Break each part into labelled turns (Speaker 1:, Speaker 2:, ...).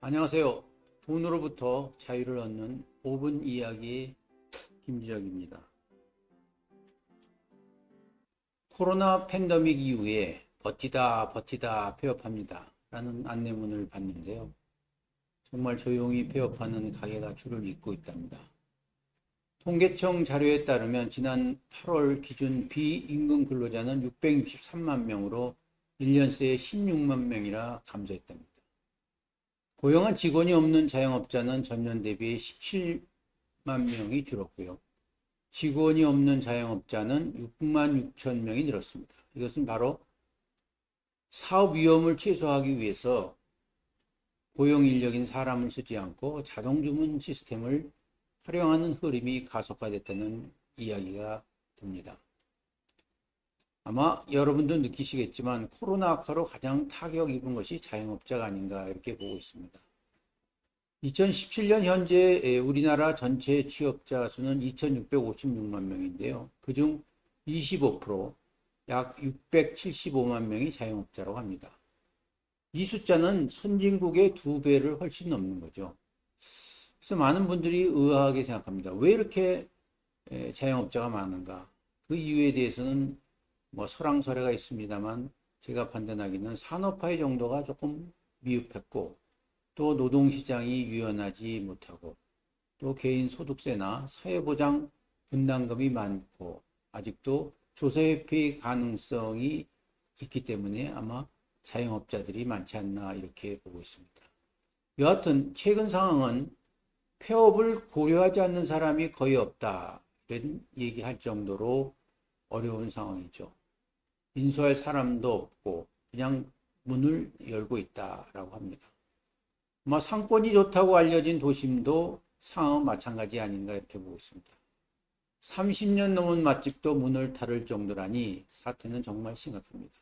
Speaker 1: 안녕하세요. 돈으로부터 자유를 얻는 5분 이야기 김지혁입니다. 코로나 팬데믹 이후에 버티다 폐업합니다 라는 안내문을 봤는데요. 정말 조용히 폐업하는 가게가 줄을 잇고 있답니다. 통계청 자료에 따르면 지난 8월 기준 비임금 근로자는 663만 명으로 1년 새에 16만 명이나 감소했답니다. 고용한 직원이 없는 자영업자는 전년 대비 17만 명이 줄었고요. 직원이 없는 자영업자는 6만 6천 명이 늘었습니다. 이것은 바로 사업 위험을 최소화하기 위해서 고용 인력인 사람을 쓰지 않고 자동 주문 시스템을 활용하는 흐름이 가속화됐다는 이야기가 듭니다. 아마 여러분도 느끼시겠지만 코로나 악화로 가장 타격 입은 것이 자영업자가 아닌가 이렇게 보고 있습니다. 2017년 현재 우리나라 전체 취업자 수는 2,656만 명인데요. 그중 25%, 약 675만 명이 자영업자라고 합니다. 이 숫자는 선진국의 2배를 훨씬 넘는 거죠. 그래서 많은 분들이 의아하게 생각합니다. 왜 이렇게 자영업자가 많은가? 그 이유에 대해서는 설왕설래가 있습니다만 제가 판단하기는 산업화의 정도가 조금 미흡했고 또 노동시장이 유연하지 못하고 또 개인 소득세나 사회보장 분담금이 많고 아직도 조세회피 가능성이 있기 때문에 아마 자영업자들이 많지 않나 이렇게 보고 있습니다. 여하튼 최근 상황은 폐업을 고려하지 않는 사람이 거의 없다 이런 얘기할 정도로 어려운 상황이죠. 인수할 사람도 없고 그냥 문을 열고 있다라고 합니다. 상권이 좋다고 알려진 도심도 상황은 마찬가지 아닌가 이렇게 보고 있습니다. 30년 넘은 맛집도 문을 닫을 정도라니 사태는 정말 심각합니다.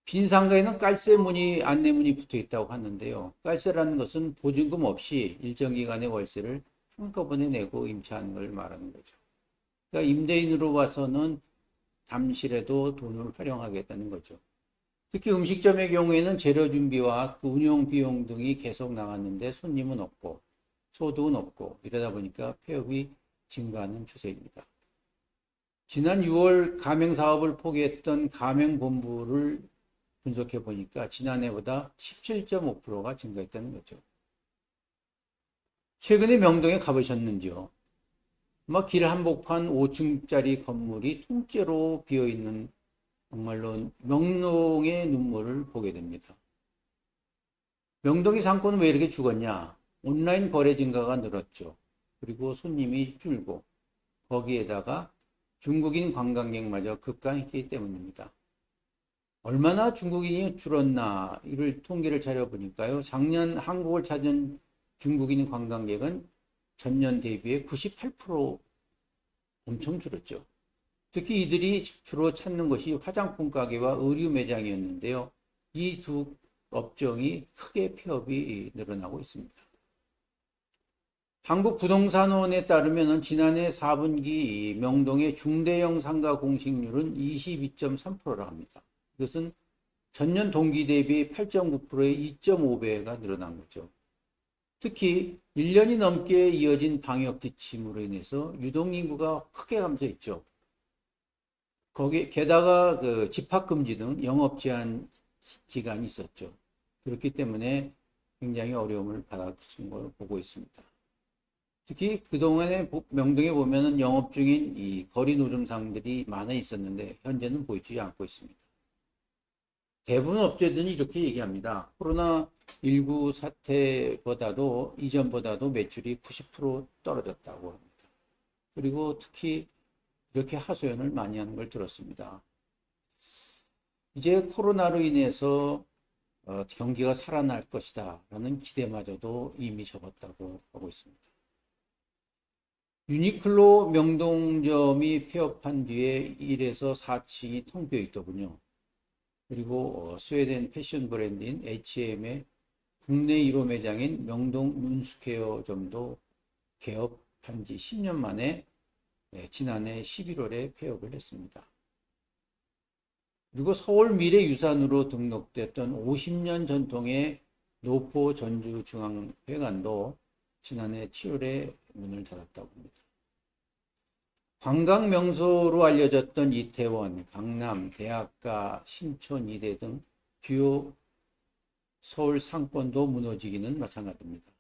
Speaker 1: 빈 상가에는 깔쇠 문이 안내문이 붙어 있다고 하는데요. 깔쇠라는 것은 보증금 없이 일정 기간의 월세를 한꺼번에 내고 임차하는 걸 말하는 거죠. 그러니까 임대인으로 봐서는 잠시라도 돈을 활용하겠다는 거죠. 특히 음식점의 경우에는 재료 준비와 그 운영 비용 등이 계속 나갔는데 손님은 없고 소득은 없고 이러다 보니까 폐업이 증가하는 추세입니다. 지난 6월 가맹 사업을 포기했던 가맹본부를 분석해 보니까 지난해보다 17.5%가 증가했다는 거죠. 최근에 명동에 가보셨는지요? 길 한복판 5층짜리 건물이 통째로 비어있는 정말로 명동의 눈물을 보게 됩니다. 명동의 상권은 왜 이렇게 죽었냐? 온라인 거래 증가가 늘었죠. 그리고 손님이 줄고 거기에다가 중국인 관광객마저 급감했기 때문입니다. 얼마나 중국인이 줄었나 이를 통계를 차려보니까요. 작년 한국을 찾은 중국인 관광객은 전년 대비해 98% 엄청 줄었죠. 특히 이들이 주로 찾는 것이 화장품 가게와 의류 매장이었는데요. 이 두 업종이 크게 폐업이 늘어나고 있습니다. 한국부동산원에 따르면 지난해 4분기 명동의 중대형 상가 공식률은 22.3%라 합니다. 이것은 전년 동기 대비 8.9%의 2.5배가 늘어난 거죠. 특히 1년이 넘게 이어진 방역 지침으로 인해서 유동인구가 크게 감소했죠. 게다가 집합금지 등 영업 제한 기간이 있었죠. 그렇기 때문에 굉장히 어려움을 받았은 걸 보고 있습니다. 특히 그동안에 명동에 보면은 영업 중인 이 거리 노점상들이 많아 있었는데 현재는 보이지 않고 있습니다. 대부분 업체들은 이렇게 얘기합니다. 코로나19 사태보다도 이전보다도 매출이 90% 떨어졌다고 합니다. 그리고 특히 이렇게 하소연을 많이 하는 걸 들었습니다. 이제 코로나로 인해서 경기가 살아날 것이다 라는 기대마저도 이미 접었다고 하고 있습니다. 유니클로 명동점이 폐업한 뒤에 1에서 4층이 텅 비어 있더군요. 그리고 스웨덴 패션 브랜드인 H&M의 국내 1호 매장인 명동 눈스퀘어점도 개업한 지 10년 만에 지난해 11월에 폐업을 했습니다. 그리고 서울 미래유산으로 등록됐던 50년 전통의 노포 전주중앙회관도 지난해 7월에 문을 닫았다고 합니다. 관광 명소로 알려졌던 이태원, 강남, 대학가, 신촌, 이대 등 주요 서울 상권도 무너지기는 마찬가지입니다.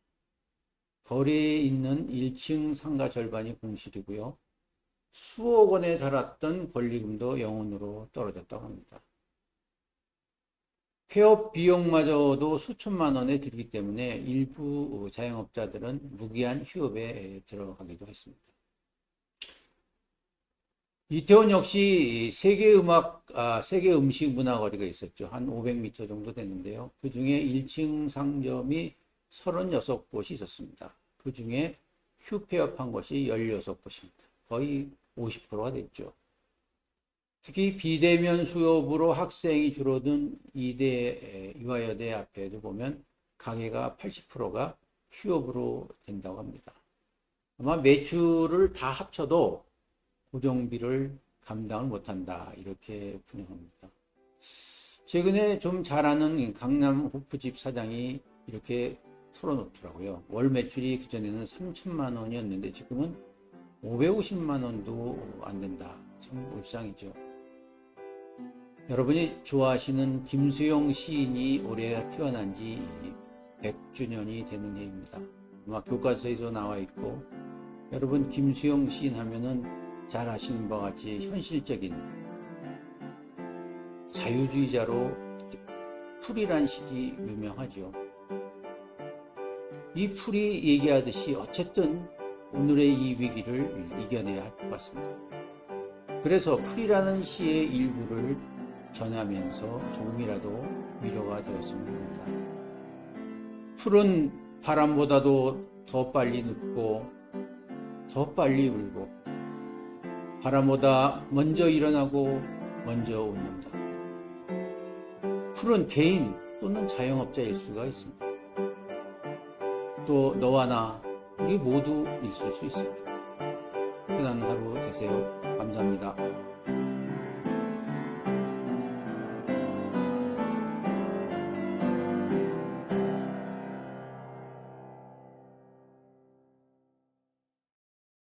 Speaker 1: 거리에 있는 1층 상가 절반이 공실이고요. 수억 원에 달았던 권리금도 영원으로 떨어졌다고 합니다. 폐업 비용마저도 수천만 원에 들기 때문에 일부 자영업자들은 무기한 휴업에 들어가기도 했습니다. 이태원 역시 세계 음식 문화거리가 있었죠. 한 500m 정도 되는데요. 그 중에 1층 상점이 36곳이 있었습니다. 그 중에 휴폐업한 것이 16곳입니다. 거의 50%가 됐죠. 특히 비대면 수업으로 학생이 줄어든 이대 유아여대 앞에도 보면 가게가 80%가 휴업으로 된다고 합니다. 아마 매출을 다 합쳐도 고정비를 감당을 못한다 이렇게 분석합니다. 최근에 좀 잘 아는 강남 호프집 사장이 이렇게 털어놓더라고요. 월 매출이 그전에는 3천만 원이었는데 지금은 550만 원도 안 된다. 참 울상이죠. 여러분이 좋아하시는 김수용 시인이 올해 태어난 지 100주년이 되는 해입니다. 아마 교과서에도 나와 있고, 여러분 김수용 시인 하면은 잘 아시는 바와 같이 현실적인 자유주의자로 풀이란 시기 유명하죠. 이 풀이 얘기하듯이 어쨌든 오늘의 이 위기를 이겨내야 할 것 같습니다. 그래서 풀이라는 시의 일부를 전하면서 조금이라도 위로가 되었으면 합니다. 풀은 바람보다도 더 빨리 눕고 더 빨리 울고 바람보다 먼저 일어나고 먼저 웃는다. 풀은 개인 또는 자영업자일 수가 있습니다. 또 너와 나 우리 모두 있을 수 있습니다. 편안한 하루 되세요. 감사합니다.